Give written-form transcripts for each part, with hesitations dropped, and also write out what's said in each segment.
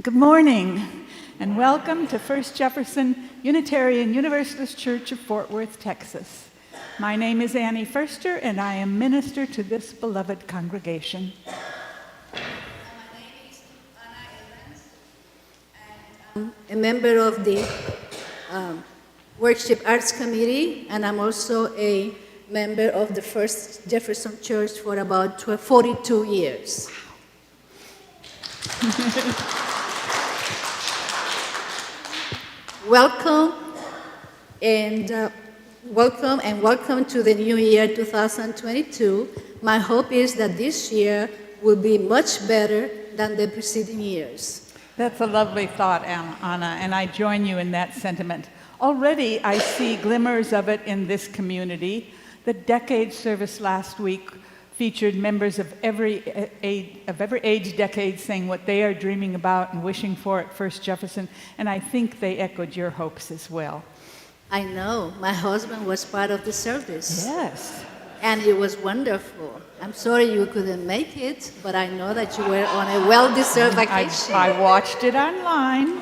Good morning, and welcome to First Jefferson Unitarian Universalist Church of Fort Worth, Texas. My name is Annie Foerster, and I am minister to this beloved congregation. My name is Reverend, and I'm a member of the Worship Arts Committee, and I'm also a member of the First Jefferson Church for about 42 years. Welcome to the new year 2022. My hope is that this year will be much better than the preceding years. That's a lovely thought, Anna, and I join you in that sentiment. Already I see glimmers of it in this community. The decade service last week featured members of every age decade saying what they are dreaming about and wishing for at First Jefferson, and I think they echoed your hopes as well. I know. My husband was part of the service. Yes. And it was wonderful. I'm sorry you couldn't make it, but I know that you were on a well-deserved vacation. I watched it online.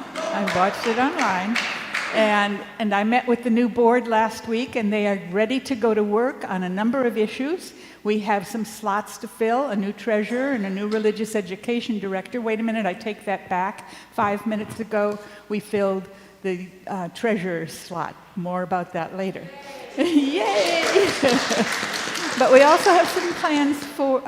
And I met with the new board last week, and they are ready to go to work on a number of issues. We have some slots to fill, a new treasurer and a new religious education director. Wait a minute, I take that back. 5 minutes ago, we filled the treasurer's slot. More about that later. Yay! But we also have some plans for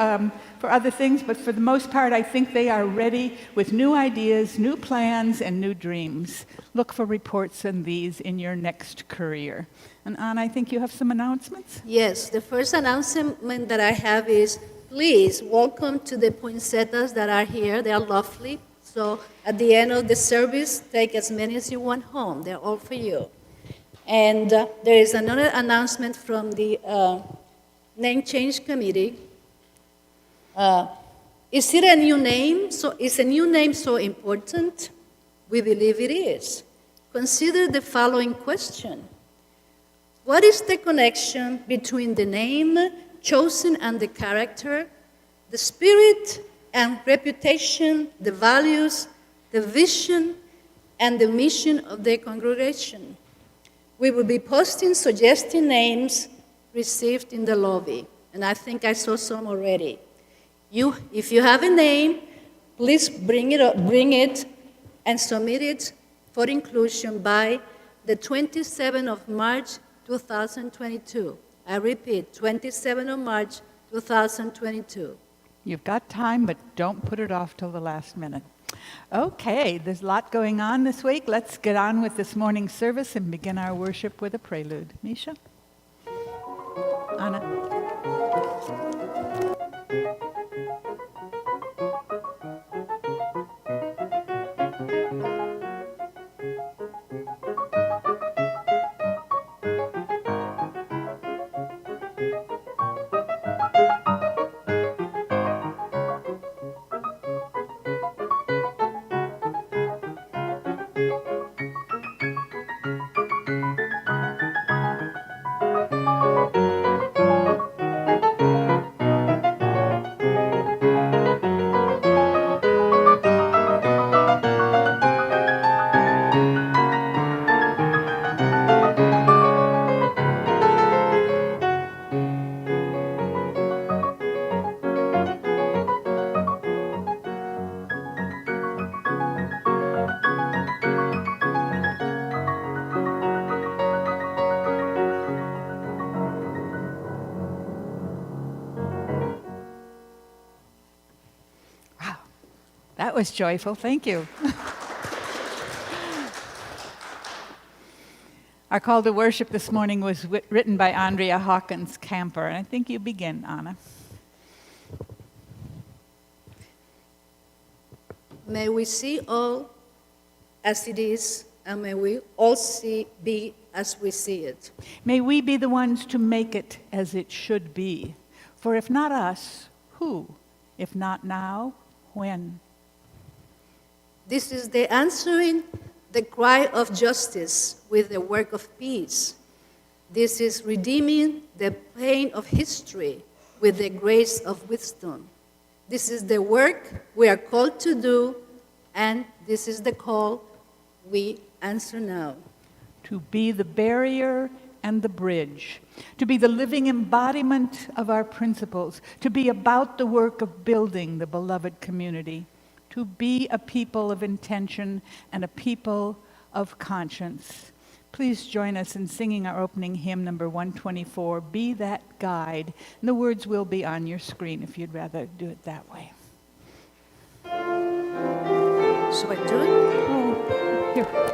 other things, but for the most part, I think they are ready with new ideas, new plans, and new dreams. Look for reports on these in your next career. And Anna, I think you have some announcements? Yes, the first announcement that I have is, please welcome to the poinsettias that are here. They are lovely. So at the end of the service, take as many as you want home. They're all for you. And there is another announcement from the Name Change Committee. Is it a new name? Is a new name so important? We believe it is. Consider the following question. What is the connection between the name chosen and the character, the spirit and reputation, the values, the vision, and the mission of the congregation? We will be posting suggested names received in the lobby, and I think I saw some already. If you have a name, please bring it and submit it for inclusion by the 27th of March, 2022. I repeat, 27th of March, 2022. You've got time, but don't put it off till the last minute. Okay, there's a lot going on this week. Let's get on with this morning's service and begin our worship with a prelude. Misha? Anna? That was joyful. Thank you. Our call to worship this morning was written by Andrea Hawkins Camper, and I think you begin, Anna. May we see all as it is, and may we all be as we see it. May we be the ones to make it as it should be. For if not us, who? If not now, when? This is the answering the cry of justice with the work of peace. This is redeeming the pain of history with the grace of wisdom. This is the work we are called to do and This is the call we answer now. To be the barrier and the bridge, to be the living embodiment of our principles, to be about the work of building the beloved community, to be a people of intention and a people of conscience. Please join us in singing our opening hymn, number 124, Be That Guide. And the words will be on your screen if you'd rather do it that way. Shall I do it? Oh, here.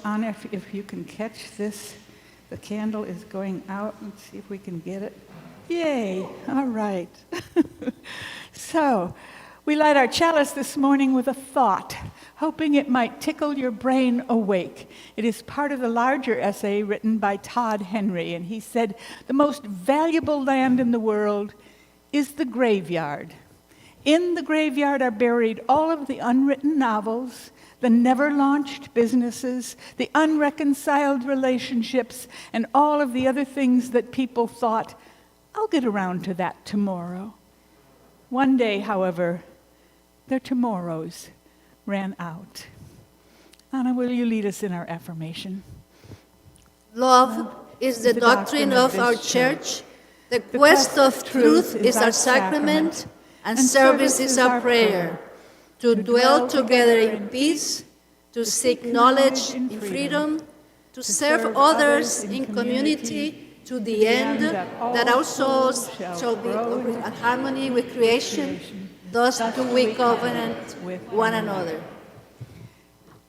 Anna, if you can catch this, the candle is going out. Let's see if we can get it. Yay! All right. So, we light our chalice this morning with a thought, hoping it might tickle your brain awake. It is part of the larger essay written by Todd Henry, and he said, the most valuable land in the world is the graveyard. In the graveyard are buried all of the unwritten novels, the never-launched businesses, the unreconciled relationships, and all of the other things that people thought, I'll get around to that tomorrow. One day, however, their tomorrows ran out. Anna, will you lead us in our affirmation? Love is the doctrine of our church. The quest of truth is our sacrament, and service is our prayer. To dwell together in peace, to seek knowledge in freedom, to serve others in community, to the end that our souls shall be in harmony with creation. Thus do we covenant with one another.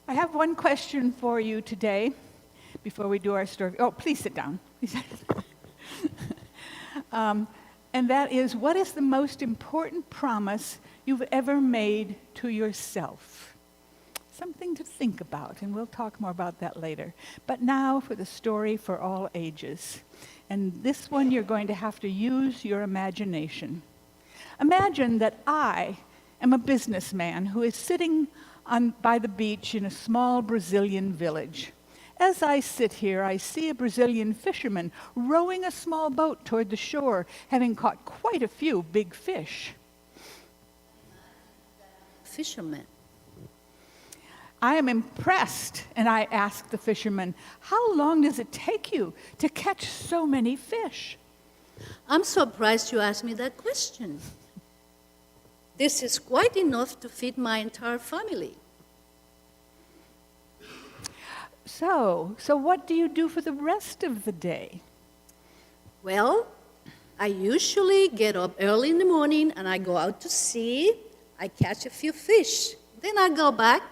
I have one question for you today before we do our story. Oh, please sit down. And that is, what is the most important promise you've ever made to yourself? Something to think about, and we'll talk more about that later. But now for the story for all ages. And this one you're going to have to use your imagination. Imagine that I am a businessman who is sitting by the beach in a small Brazilian village. As I sit here, I see a Brazilian fisherman rowing a small boat toward the shore, having caught quite a few big fish. Fisherman. I am impressed, and I ask the fisherman, how long does it take you to catch so many fish? I'm surprised you asked me that question. This is quite enough to feed my entire family. So what do you do for the rest of the day? Well, I usually get up early in the morning and I go out to sea. I catch a few fish. Then I go back.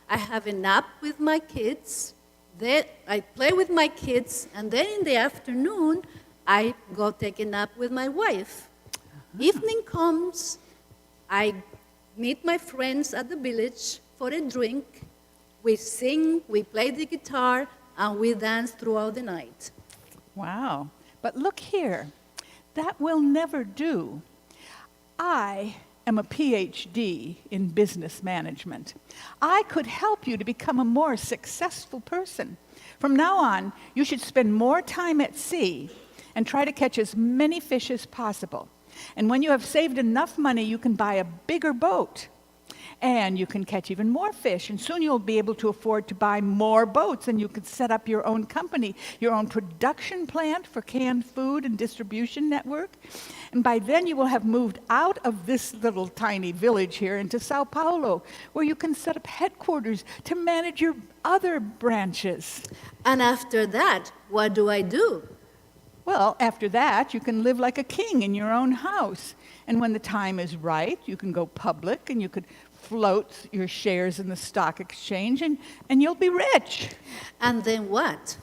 I have a nap with my kids. Then I play with my kids. And then in the afternoon, I go take a nap with my wife. Evening comes, I meet my friends at the village for a drink. We sing, we play the guitar, and we dance throughout the night. Wow. But look here. That will never do. I am a PhD in business management. I could help you to become a more successful person. From now on, you should spend more time at sea and try to catch as many fish as possible. And when you have saved enough money, you can buy a bigger boat. And you can catch even more fish, and soon you'll be able to afford to buy more boats, and you can set up your own company, your own production plant for canned food and distribution network. And by then you will have moved out of this little tiny village here into Sao Paulo, where you can set up headquarters to manage your other branches. And after that, what do I do? Well, after that, you can live like a king in your own house. And when the time is right, you can go public and you could float your shares in the stock exchange and you'll be rich. And then what?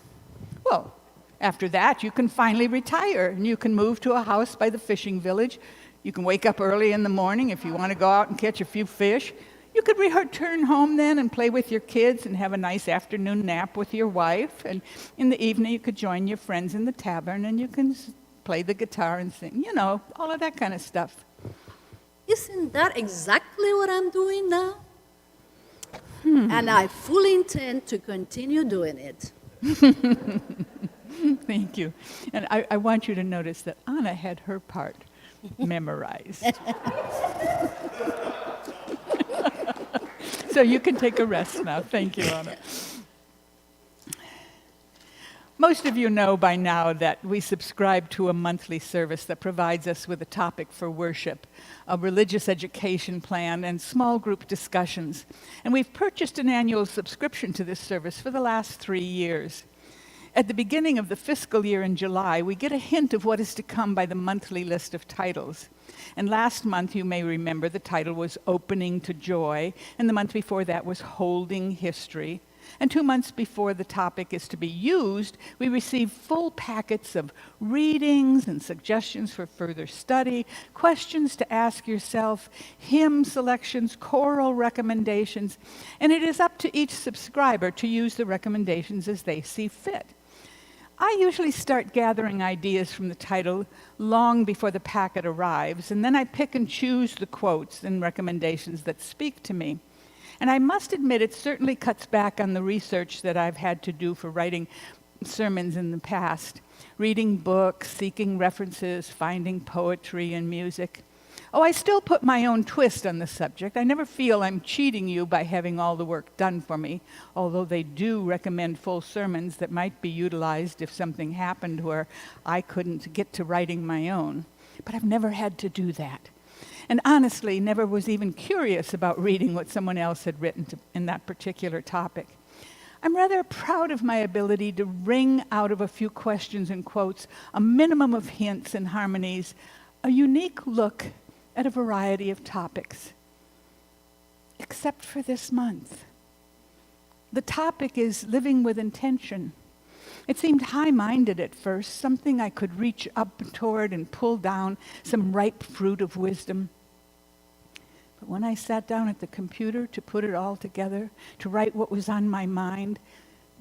Well, after that, you can finally retire and you can move to a house by the fishing village. You can wake up early in the morning if you want to go out and catch a few fish. You could return home then and play with your kids and have a nice afternoon nap with your wife. And in the evening, you could join your friends in the tavern and you can play the guitar and sing, you know, all of that kind of stuff. Isn't that exactly what I'm doing now? And I fully intend to continue doing it. Thank you. And I want you to notice that Anna had her part memorized. So you can take a rest now. Thank you, Anna. Most of you know by now that we subscribe to a monthly service that provides us with a topic for worship, a religious education plan, and small group discussions. And we've purchased an annual subscription to this service for the last 3 years. At the beginning of the fiscal year in July, we get a hint of what is to come by the monthly list of titles. And last month, you may remember, the title was Opening to Joy, and the month before that was Holding History. And 2 months before the topic is to be used, we receive full packets of readings and suggestions for further study, questions to ask yourself, hymn selections, choral recommendations, and it is up to each subscriber to use the recommendations as they see fit. I usually start gathering ideas from the title long before the packet arrives, and then I pick and choose the quotes and recommendations that speak to me. And I must admit, it certainly cuts back on the research that I've had to do for writing sermons in the past, reading books, seeking references, finding poetry and music. Oh, I still put my own twist on the subject. I never feel I'm cheating you by having all the work done for me, although they do recommend full sermons that might be utilized if something happened where I couldn't get to writing my own. But I've never had to do that. And honestly, never was even curious about reading what someone else had written in that particular topic. I'm rather proud of my ability to wring out of a few questions and quotes a minimum of hints and harmonies, a unique look at a variety of topics. Except for this month. The topic is living with intention. It seemed high-minded at first, something I could reach up toward and pull down, some ripe fruit of wisdom. But when I sat down at the computer to put it all together, to write what was on my mind,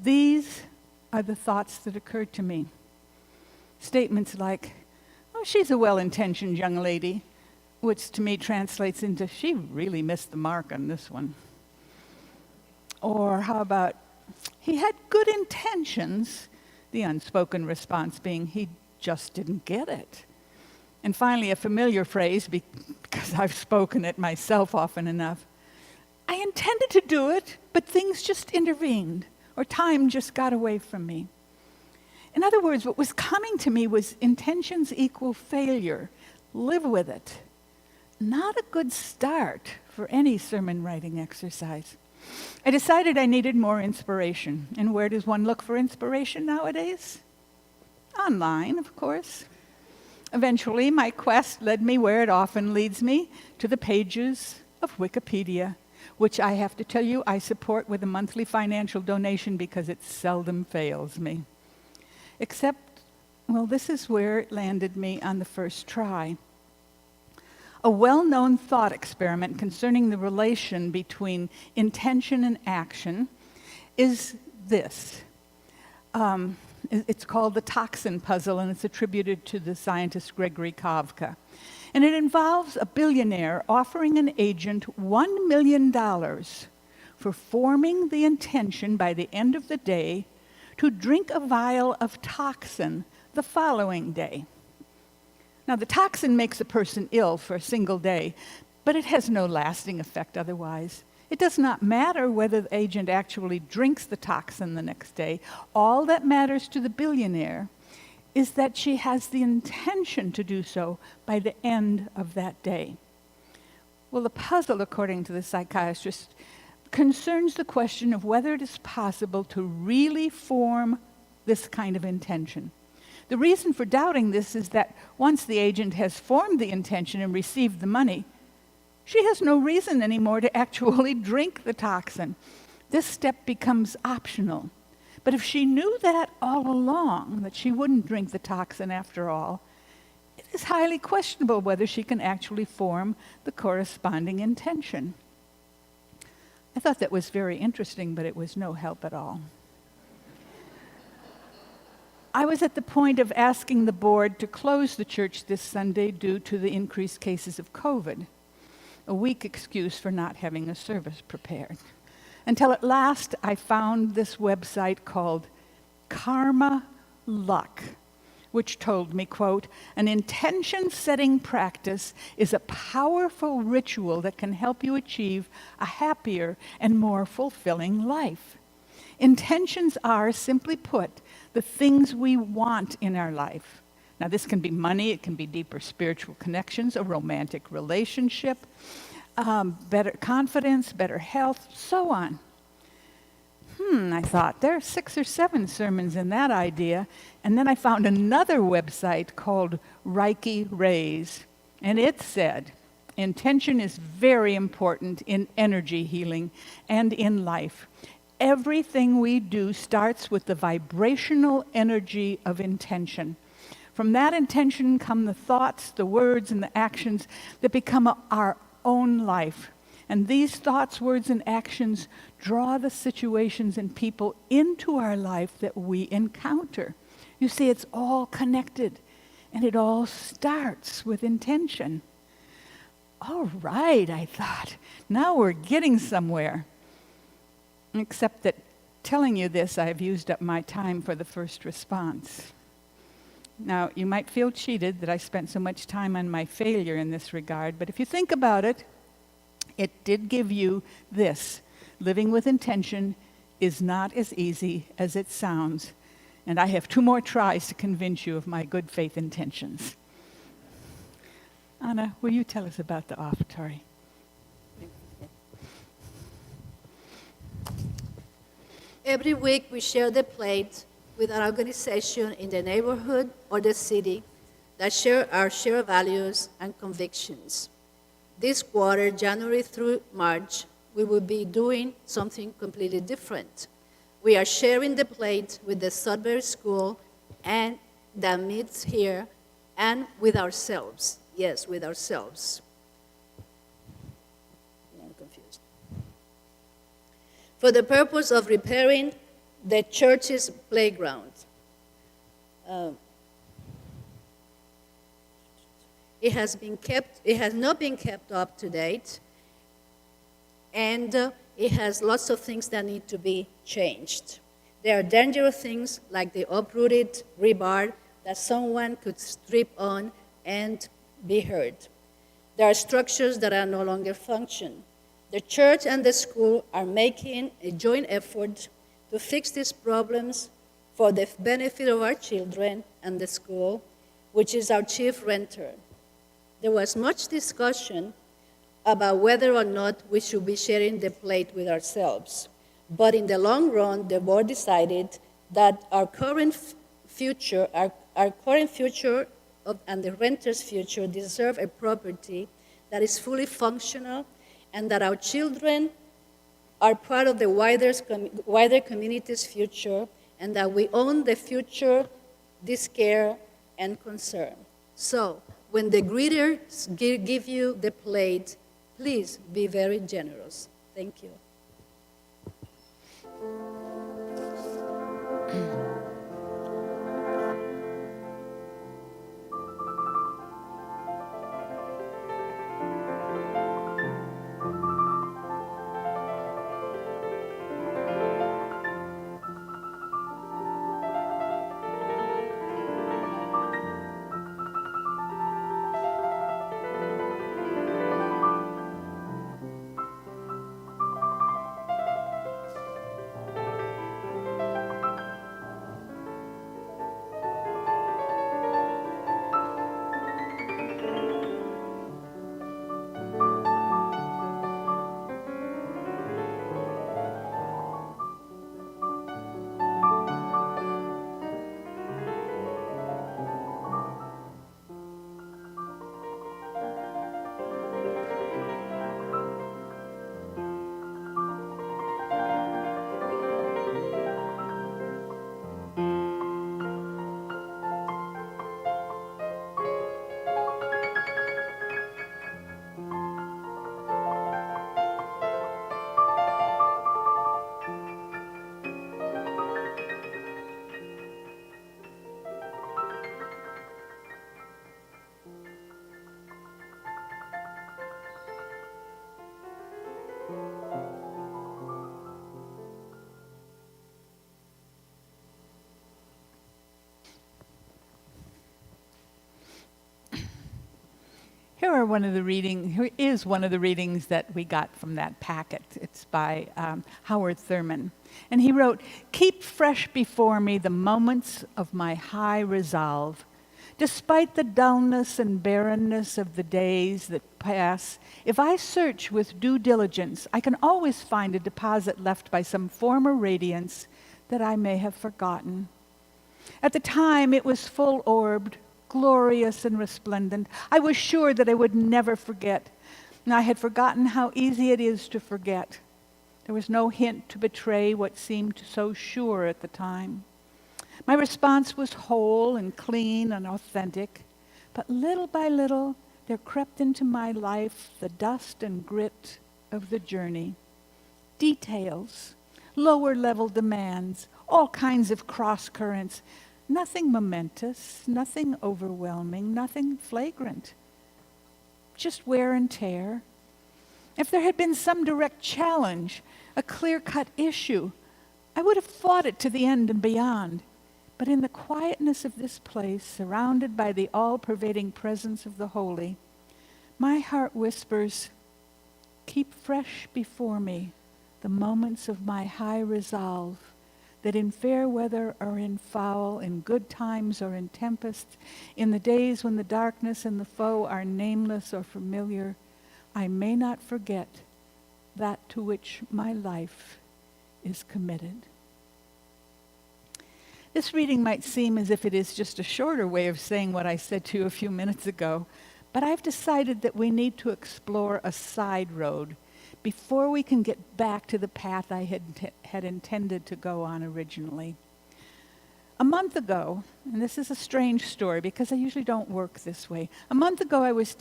these are the thoughts that occurred to me. Statements like, oh, she's a well-intentioned young lady, which to me translates into, she really missed the mark on this one. Or how about, he had good intentions, the unspoken response being, he just didn't get it. And finally, a familiar phrase, because I've spoken it myself often enough, I intended to do it, but things just intervened, or time just got away from me. In other words, what was coming to me was intentions equal failure. Live with it. Not a good start for any sermon writing exercise. I decided I needed more inspiration. And where does one look for inspiration nowadays? Online, of course. Eventually, my quest led me where it often leads me, to the pages of Wikipedia, which I have to tell you I support with a monthly financial donation because it seldom fails me. Except, well, this is where it landed me on the first try. A A well-known thought experiment concerning the relation between intention and action is this. It's called the Toxin Puzzle, and it's attributed to the scientist Gregory Kavka. And it involves a billionaire offering an agent $1 million for forming the intention by the end of the day to drink a vial of toxin the following day. Now, the toxin makes a person ill for a single day, but it has no lasting effect otherwise. It does not matter whether the agent actually drinks the toxin the next day. All that matters to the billionaire is that she has the intention to do so by the end of that day. Well, the puzzle, according to the psychiatrist, concerns the question of whether it is possible to really form this kind of intention. The reason for doubting this is that once the agent has formed the intention and received the money, she has no reason anymore to actually drink the toxin. This step becomes optional. But if she knew that all along, that she wouldn't drink the toxin after all, it is highly questionable whether she can actually form the corresponding intention. I thought that was very interesting, but it was no help at all. I was at the point of asking the board to close the church this Sunday due to the increased cases of COVID, a weak excuse for not having a service prepared. Until at last I found this website called Karma Luck, which told me, quote, "An intention-setting practice is a powerful ritual that can help you achieve a happier and more fulfilling life. Intentions are, simply put, the things we want in our life." Now, this can be money, it can be deeper spiritual connections, a romantic relationship, better confidence, better health, so on. I thought, there are 6 or 7 sermons in that idea. And then I found another website called Reiki Rays. And it said, intention is very important in energy healing and in life. Everything we do starts with the vibrational energy of intention. From that intention come the thoughts, the words, and the actions that become our own life. And these thoughts, words, and actions draw the situations and people into our life that we encounter. You see, it's all connected, and it all starts with intention. All right, I thought, now we're getting somewhere. Except that telling you this, I've used up my time for the first response. Now, you might feel cheated that I spent so much time on my failure in this regard, but if you think about it, it did give you this. Living with intention is not as easy as it sounds, and I have 2 more tries to convince you of my good faith intentions. Anna, will you tell us about the offertory? Every week we share the plate with an organization in the neighborhood or the city that share our shared values and convictions. This quarter, January through March, we will be doing something completely different. We are sharing the plate with the Sudbury School and that meets here and with ourselves. Yes, with ourselves. I'm confused. For the purpose of repairing the church's playground. It has not been kept up to date, and it has lots of things that need to be changed. There are dangerous things like the uprooted rebar that someone could strip on and be hurt. There are structures that are no longer function. The church and the school are making a joint effort to fix these problems for the benefit of our children and the school, which is our chief renter. There was much discussion about whether or not we should be sharing the plate with ourselves. But in the long run, the board decided that our current future and the renter's future deserve a property that is fully functional, and that our children are part of the wider community's future, and that we own the future, this care, and concern. So, when the greeters give you the plate, please be very generous. Thank you. Here is one of the readings that we got from that packet. It's by Howard Thurman. And he wrote, "Keep fresh before me the moments of my high resolve. Despite the dullness and barrenness of the days that pass, if I search with due diligence, I can always find a deposit left by some former radiance that I may have forgotten. At the time it was full-orbed, glorious and resplendent. I was sure that I would never forget. And I had forgotten how easy it is to forget. There was no hint to betray what seemed so sure at the time. My response was whole and clean and authentic. But little by little, there crept into my life the dust and grit of the journey. Details, lower-level demands, all kinds of cross-currents. Nothing momentous, nothing overwhelming, nothing flagrant. Just wear and tear. If there had been some direct challenge, a clear-cut issue, I would have fought it to the end and beyond. But in the quietness of this place, surrounded by the all-pervading presence of the holy, my heart whispers, 'Keep fresh before me the moments of my high resolve, that in fair weather or in foul, in good times or in tempests, in the days when the darkness and the foe are nameless or familiar, I may not forget that to which my life is committed.'" This reading might seem as if it is just a shorter way of saying what I said to you a few minutes ago, but I've decided that we need to explore a side road before we can get back to the path I had intended to go on originally. A month ago, and this is a strange story because I usually don't work this way. A month ago, I was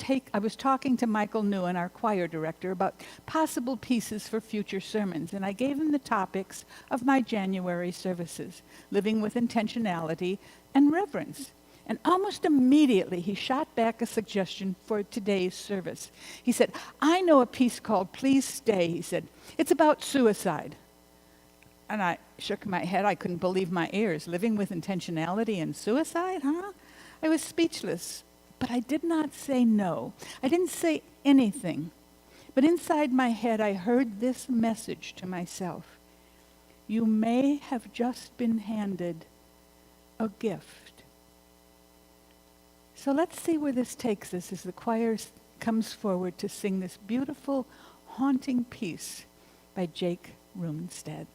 talking to Michael Newen, our choir director, about possible pieces for future sermons, and I gave him the topics of my January services, living with intentionality and reverence. And almost immediately, he shot back a suggestion for today's service. He said, "I know a piece called Please Stay," he said. "It's about suicide." And I shook my head. I couldn't believe my ears. Living with intentionality and suicide, huh? I was speechless. But I did not say no. I didn't say anything. But inside my head, I heard this message to myself. You may have just been handed a gift. So let's see where this takes us as the choir comes forward to sing this beautiful, haunting piece by Jake Rumenstead.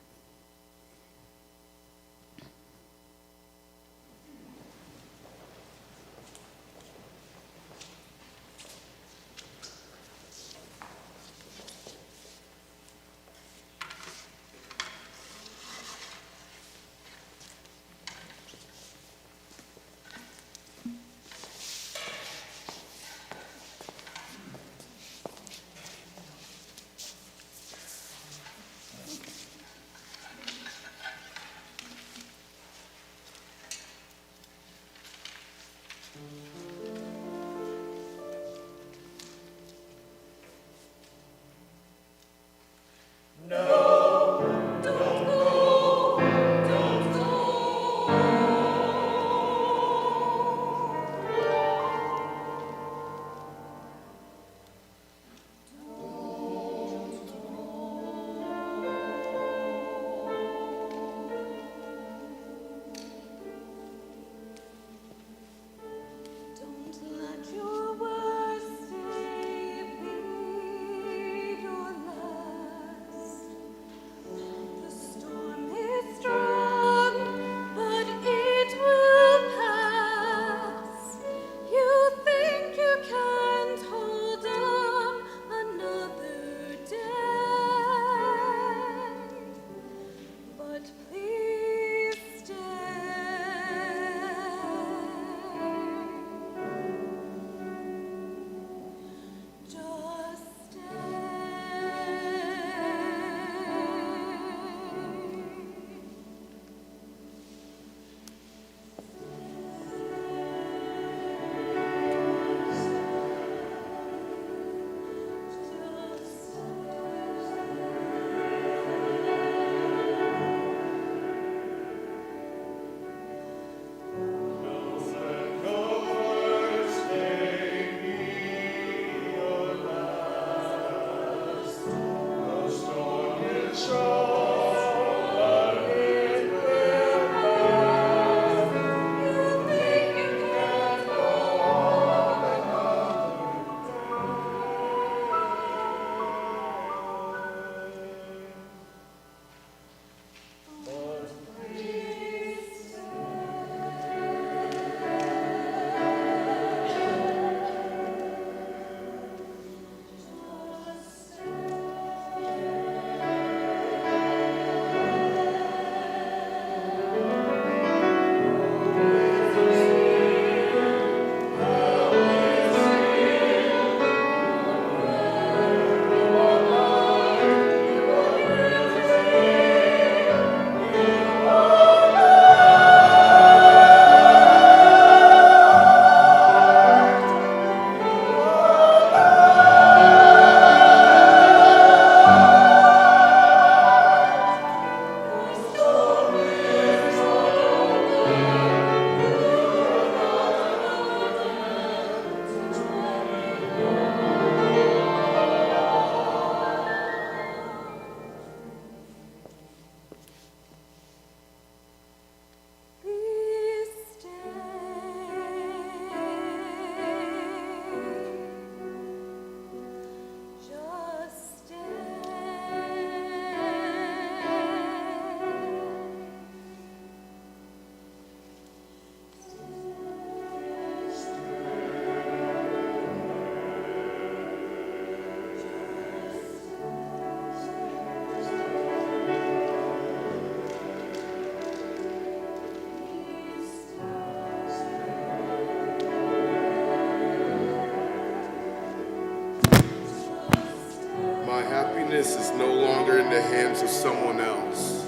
happiness is no longer in the hands of someone else.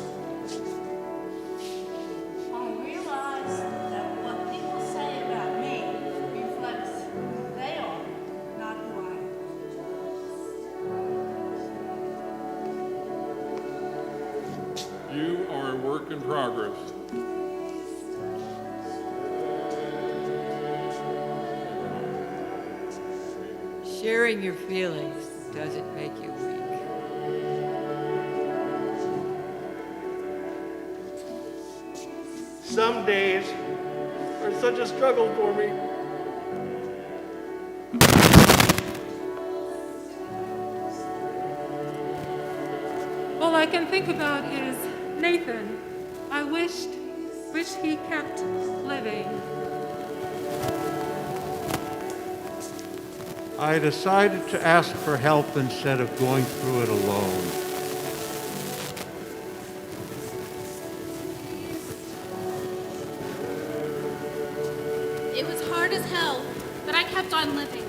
I realize that what people say about me reflects who they are, not who I am. You are a work in progress. Sharing your feelings doesn't make you weak. Some days are such a struggle for me. All I can think about is Nathan. I wish he kept living. I decided to ask for help instead of going through it alone. It was hard as hell, but I kept on living.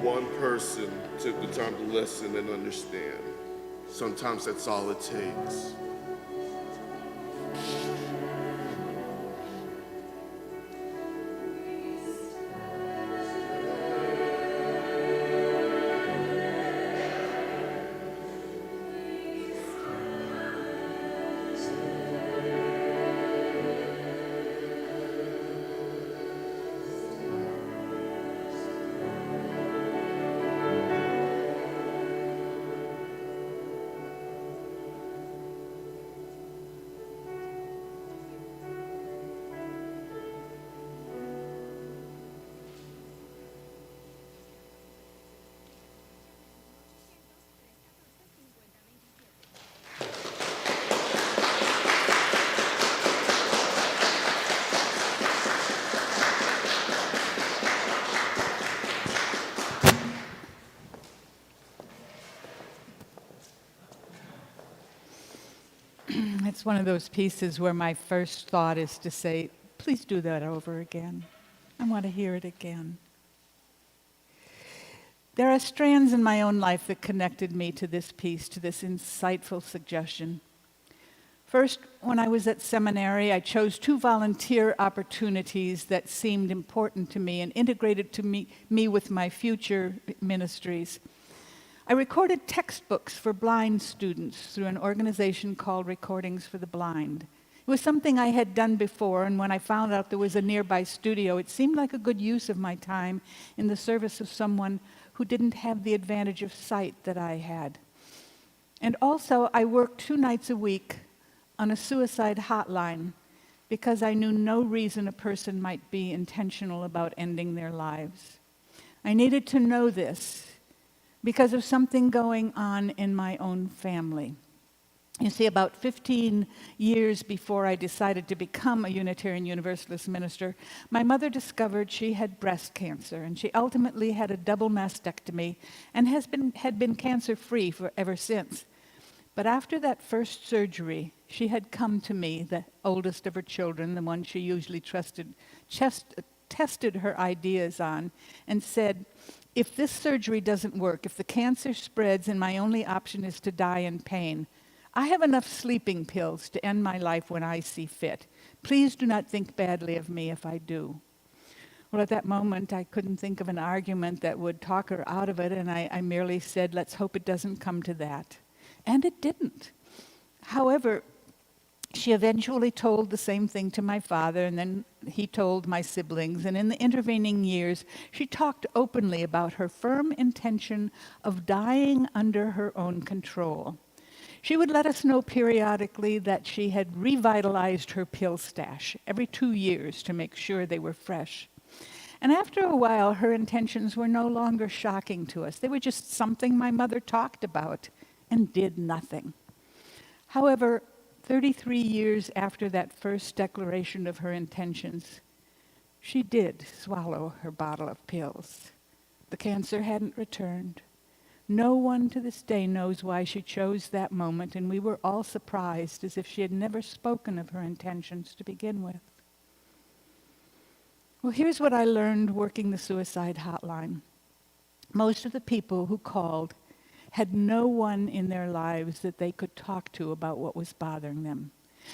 One person took the time to listen and understand. Sometimes that's all it takes. It's one of those pieces where my first thought is to say, please do that over again. I want to hear it again. There are strands in my own life that connected me to this piece, to this insightful suggestion. First, when I was at seminary, I chose 2 volunteer opportunities that seemed important to me and integrated to me with my future ministries. I recorded textbooks for blind students through an organization called Recordings for the Blind. It was something I had done before, and when I found out there was a nearby studio, it seemed like a good use of my time in the service of someone who didn't have the advantage of sight that I had. And also, I worked 2 nights a week on a suicide hotline because I knew no reason a person might be intentional about ending their lives. I needed to know this because of something going on in my own family. You see, about 15 years before I decided to become a Unitarian Universalist minister, my mother discovered she had breast cancer, and she ultimately had a double mastectomy and had been cancer-free ever since. But after that first surgery, she had come to me, the oldest of her children, the one she usually tested her ideas on, and said, if this surgery doesn't work, if the cancer spreads and my only option is to die in pain, I have enough sleeping pills to end my life when I see fit. Please do not think badly of me if I do. Well, at that moment, I couldn't think of an argument that would talk her out of it, and I merely said, let's hope it doesn't come to that. And it didn't. However, she eventually told the same thing to my father, and then he told my siblings. And in the intervening years, she talked openly about her firm intention of dying under her own control. She would let us know periodically that she had revitalized her pill stash every 2 years to make sure they were fresh. And after a while, her intentions were no longer shocking to us. They were just something my mother talked about and did nothing. However, 33 years after that first declaration of her intentions, she did swallow her bottle of pills. The cancer hadn't returned. No one to this day knows why she chose that moment, and we were all surprised as if she had never spoken of her intentions to begin with. Well, here's what I learned working the suicide hotline. Most of the people who called had no one in their lives that they could talk to about what was bothering them.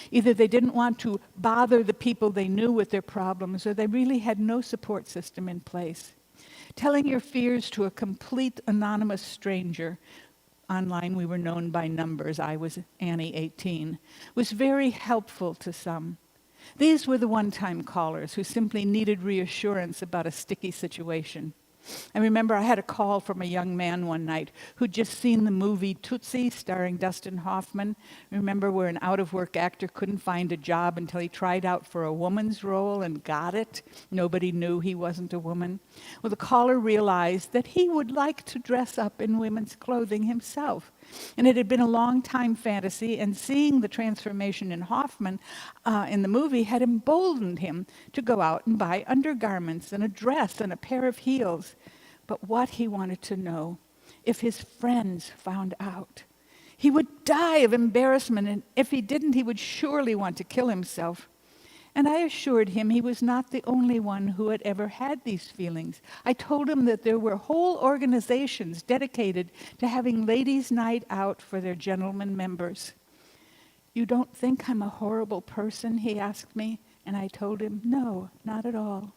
Either they didn't want to bother the people they knew with their problems, or they really had no support system in place. Telling your fears to a complete anonymous stranger, online we were known by numbers, I was Annie 18, was very helpful to some. These were the one-time callers who simply needed reassurance about a sticky situation. I remember I had a call from a young man one night who'd just seen the movie Tootsie starring Dustin Hoffman. Remember where an out-of-work actor couldn't find a job until he tried out for a woman's role and got it? Nobody knew he wasn't a woman. Well, the caller realized that he would like to dress up in women's clothing himself. And it had been a long-time fantasy, and seeing the transformation in Hoffman in the movie had emboldened him to go out and buy undergarments and a dress and a pair of heels. But what he wanted to know, if his friends found out, he would die of embarrassment, and if he didn't, he would surely want to kill himself. And I assured him he was not the only one who had ever had these feelings. I told him that there were whole organizations dedicated to having ladies' night out for their gentlemen members. You don't think I'm a horrible person, he asked me, and I told him, no, not at all.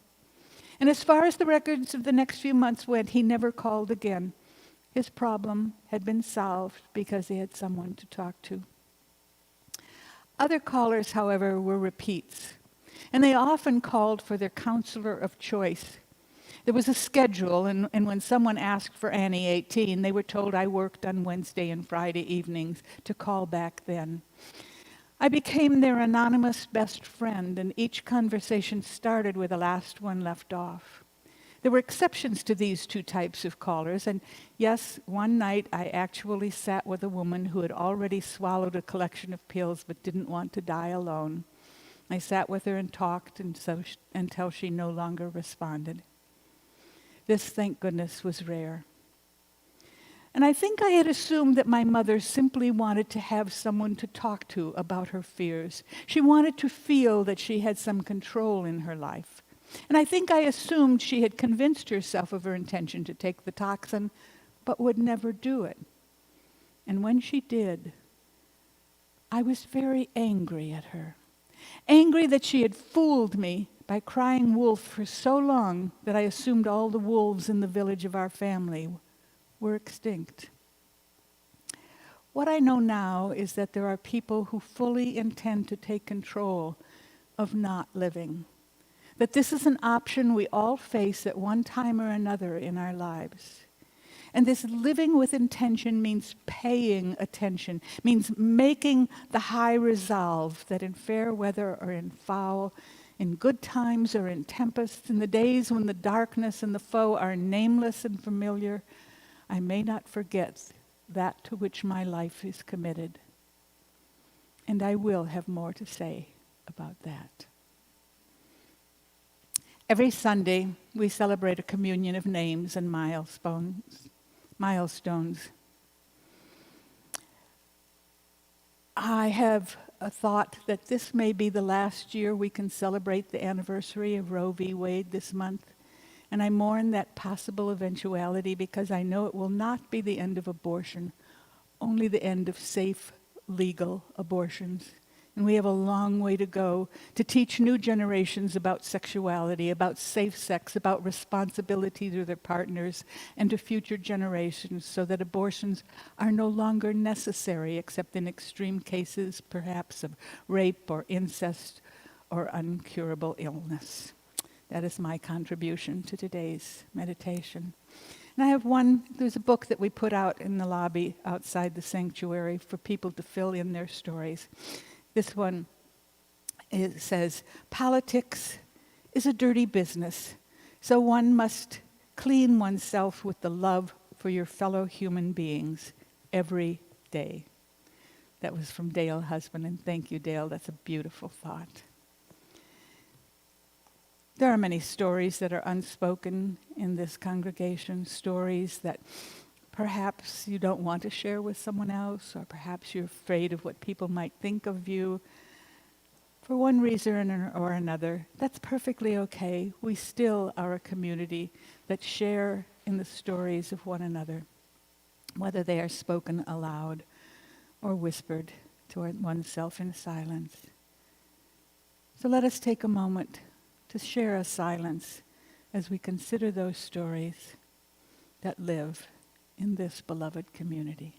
And as far as the records of the next few months went, he never called again. His problem had been solved because he had someone to talk to. Other callers, however, were repeats. And they often called for their counselor of choice. There was a schedule, and when someone asked for Annie 18, they were told I worked on Wednesday and Friday evenings to call back then. I became their anonymous best friend, and each conversation started where the last one left off. There were exceptions to these 2 types of callers, and yes, one night I actually sat with a woman who had already swallowed a collection of pills but didn't want to die alone. I sat with her and talked until she no longer responded. This, thank goodness, was rare. And I think I had assumed that my mother simply wanted to have someone to talk to about her fears. She wanted to feel that she had some control in her life. And I think I assumed she had convinced herself of her intention to take the toxin, but would never do it. And when she did, I was very angry at her. Angry that she had fooled me by crying wolf for so long that I assumed all the wolves in the village of our family were extinct. What I know now is that there are people who fully intend to take control of not living. That this is an option we all face at one time or another in our lives. And this living with intention means paying attention, means making the high resolve that in fair weather or in foul, in good times or in tempests, in the days when the darkness and the foe are nameless and familiar, I may not forget that to which my life is committed. And I will have more to say about that. Every Sunday, we celebrate a communion of names and milestones. I have a thought that this may be the last year we can celebrate the anniversary of Roe v. Wade this month. And I mourn that possible eventuality because I know it will not be the end of abortion, only the end of safe, legal abortions. And we have a long way to go to teach new generations about sexuality, about safe sex, about responsibility to their partners, and to future generations so that abortions are no longer necessary except in extreme cases, perhaps of rape or incest or incurable illness. That is my contribution to today's meditation. And I have there's a book that we put out in the lobby outside the sanctuary for people to fill in their stories. This one says, politics is a dirty business, so one must clean oneself with the love for your fellow human beings every day. That was from Dale Husband, and thank you, Dale. That's a beautiful thought. There are many stories that are unspoken in this congregation, stories that perhaps you don't want to share with someone else, or perhaps you're afraid of what people might think of you. For one reason or another, that's perfectly okay. We still are a community that share in the stories of one another, whether they are spoken aloud or whispered to oneself in silence. So let us take a moment to share a silence as we consider those stories that live in this beloved community.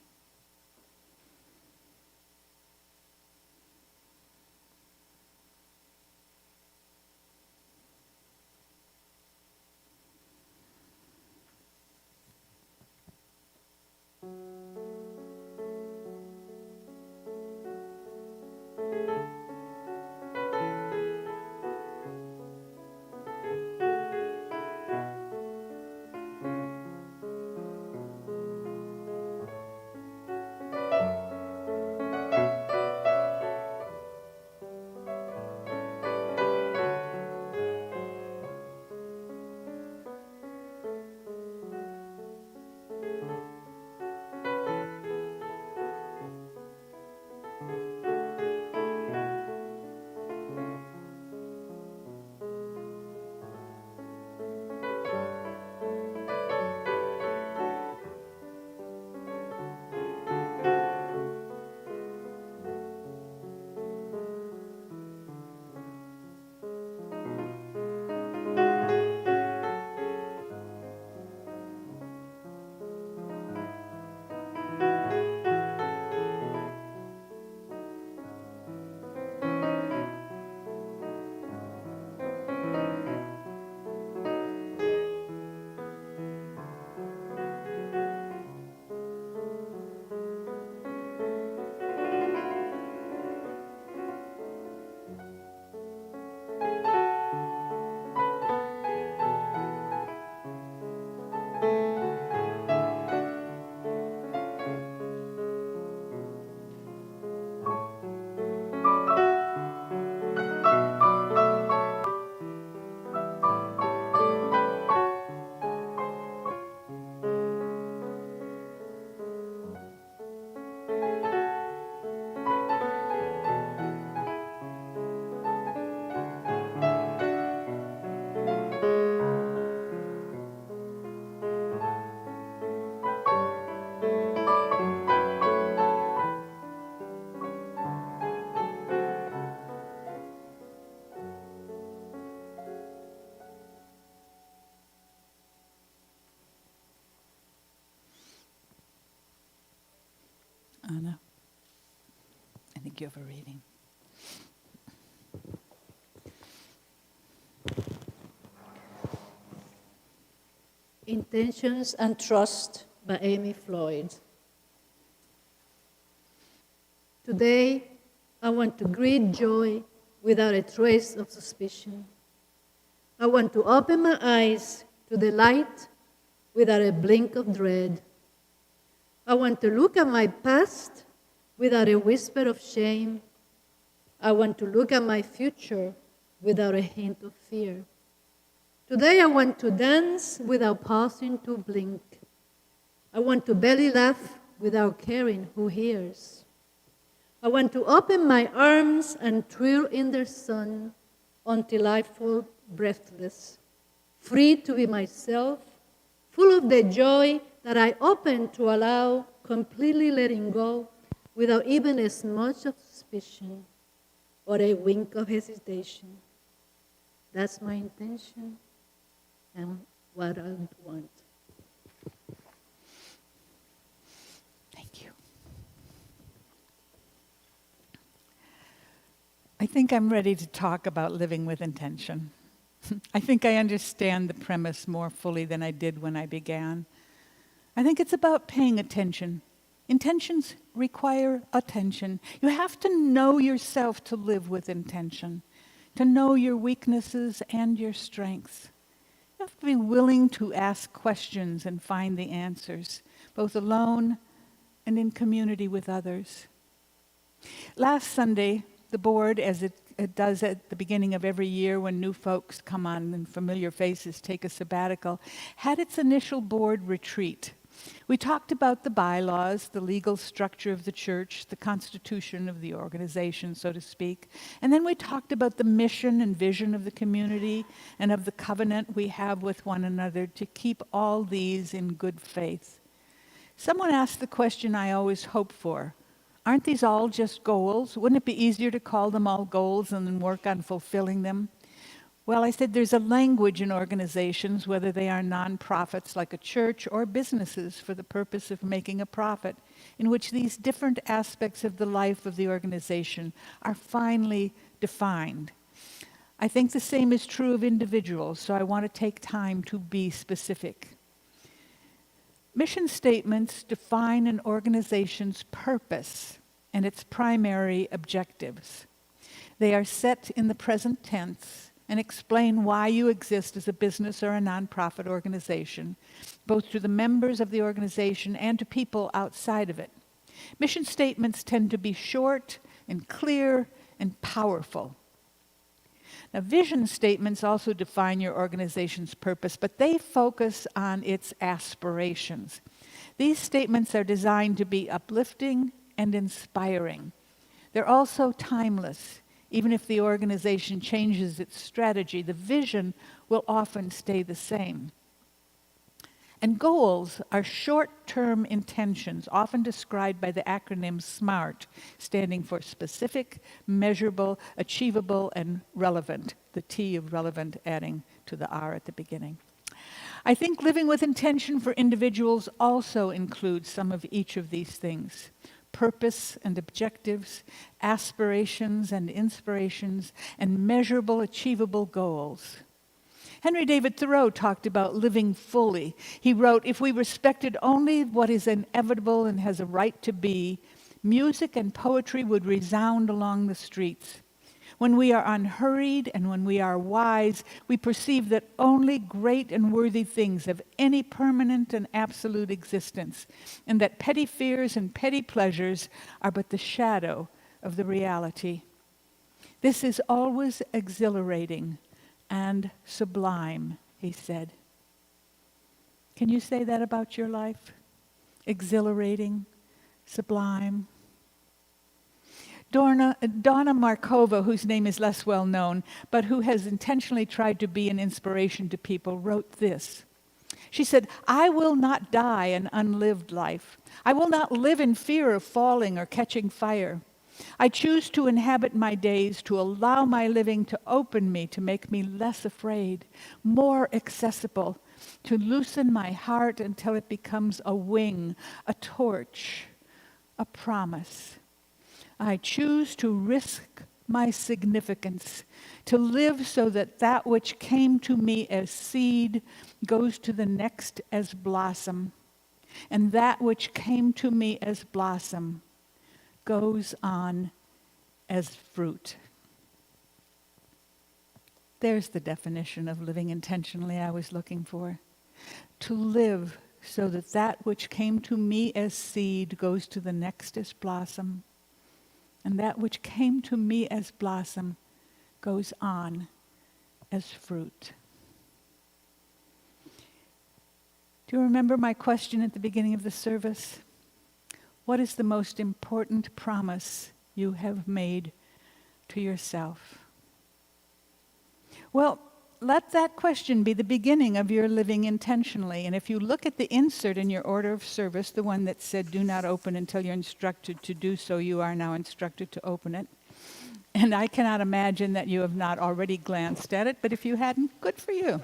think you have a reading. Intentions and Trust by Amy Floyd. Today, I want to greet joy without a trace of suspicion. I want to open my eyes to the light without a blink of dread. I want to look at my past without a whisper of shame. I want to look at my future without a hint of fear. Today I want to dance without pausing to blink. I want to belly laugh without caring who hears. I want to open my arms and twirl in the sun until I fall breathless, free to be myself, full of the joy that I open to allow, completely letting go without even as much of suspicion or a wink of hesitation. That's my intention and what I want. Thank you. I think I'm ready to talk about living with intention. I think I understand the premise more fully than I did when I began. I think it's about paying attention. Intentions require attention. You have to know yourself to live with intention, to know your weaknesses and your strengths. You have to be willing to ask questions and find the answers, both alone and in community with others. Last Sunday, the board, as it does at the beginning of every year when new folks come on and familiar faces take a sabbatical, had its initial board retreat. We talked about the bylaws, the legal structure of the church, the constitution of the organization, so to speak. And then we talked about the mission and vision of the community and of the covenant we have with one another to keep all these in good faith. Someone asked the question I always hope for. Aren't these all just goals? Wouldn't it be easier to call them all goals and then work on fulfilling them? Well, I said there's a language in organizations, whether they are nonprofits like a church or businesses for the purpose of making a profit, in which these different aspects of the life of the organization are finely defined. I think the same is true of individuals, so I want to take time to be specific. Mission statements define an organization's purpose and its primary objectives. They are set in the present tense and explain why you exist as a business or a nonprofit organization, both to the members of the organization and to people outside of it. Mission statements tend to be short and clear and powerful. Now, vision statements also define your organization's purpose, but they focus on its aspirations. These statements are designed to be uplifting and inspiring. They're also timeless. Even if the organization changes its strategy, the vision will often stay the same. And goals are short-term intentions, often described by the acronym SMART, standing for specific, measurable, achievable, and relevant, the T of relevant adding to the R at the beginning. I think living with intention for individuals also includes some of each of these things. Purpose and objectives, aspirations and inspirations, and measurable, achievable goals. Henry David Thoreau talked about living fully. He wrote, "If we respected only what is inevitable and has a right to be, music and poetry would resound along the streets. When we are unhurried and when we are wise, we perceive that only great and worthy things have any permanent and absolute existence, and that petty fears and petty pleasures are but the shadow of the reality. This is always exhilarating and sublime," he said. Can you say that about your life? Exhilarating, sublime. Donna Markova, whose name is less well known, but who has intentionally tried to be an inspiration to people, wrote this. She said, "I will not die an unlived life. I will not live in fear of falling or catching fire. I choose to inhabit my days, to allow my living to open me, to make me less afraid, more accessible, to loosen my heart until it becomes a wing, a torch, a promise. I choose to risk my significance, to live so that that which came to me as seed goes to the next as blossom, and that which came to me as blossom goes on as fruit. There's the definition of living intentionally I was looking for. To live so that that which came to me as seed goes to the next as blossom, and that which came to me as blossom goes on as fruit. Do you remember my question at the beginning of the service? What is the most important promise you have made to yourself? Well, let that question be the beginning of your living intentionally. And if you look at the insert in your order of service, the one that said, do not open until you're instructed to do so, you are now instructed to open it. And I cannot imagine that you have not already glanced at it, but if you hadn't, good for you.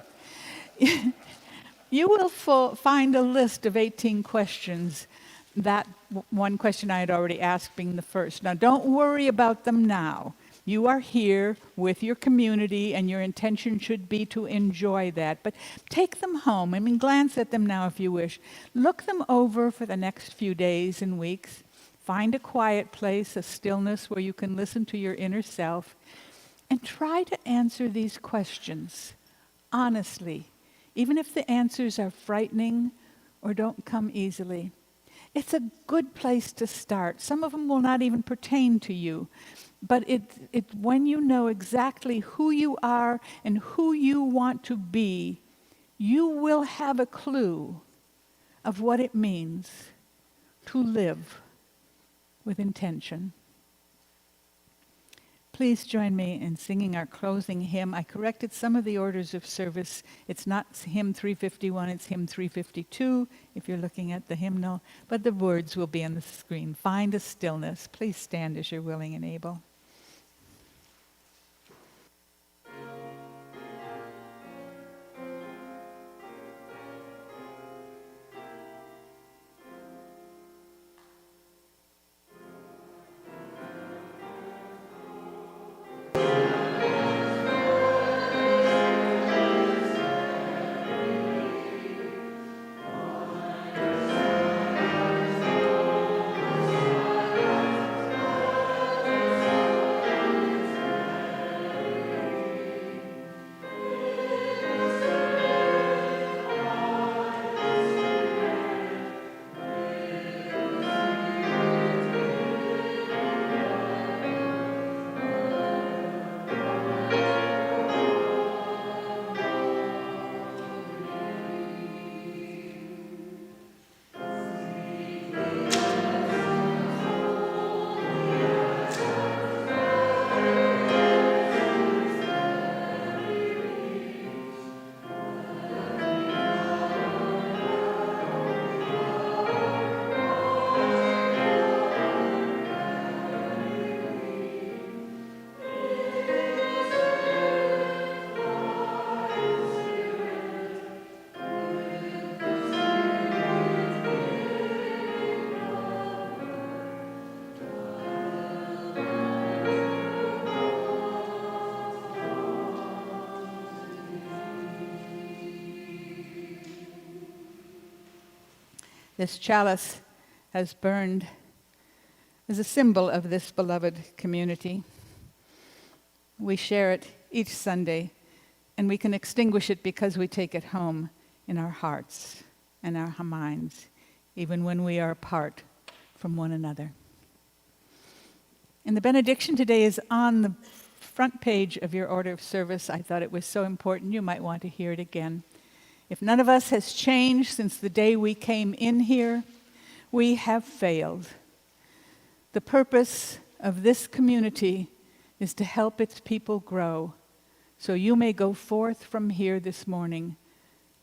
You will find a list of 18 questions, that one question I had already asked being the first. Now, don't worry about them now. You are here with your community, and your intention should be to enjoy that. But take them home. Glance at them now if you wish. Look them over for the next few days and weeks. Find a quiet place, a stillness where you can listen to your inner self, and try to answer these questions honestly, even if the answers are frightening or don't come easily. It's a good place to start. Some of them will not even pertain to you. But when you know exactly who you are and who you want to be, you will have a clue of what it means to live with intention. Please join me in singing our closing hymn. I corrected some of the orders of service. It's not hymn 351, it's hymn 352, if you're looking at the hymnal. But the words will be on the screen. Find a stillness. Please stand as you're willing and able. This chalice has burned as a symbol of this beloved community. We share it each Sunday, and we can extinguish it because we take it home in our hearts and our minds, even when we are apart from one another. And the benediction today is on the front page of your order of service. I thought it was so important you might want to hear it again. If none of us has changed since the day we came in here, we have failed. The purpose of this community is to help its people grow. So you may go forth from here this morning,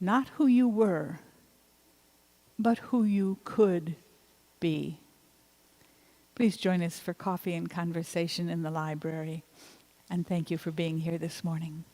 not who you were, but who you could be. Please join us for coffee and conversation in the library. And thank you for being here this morning.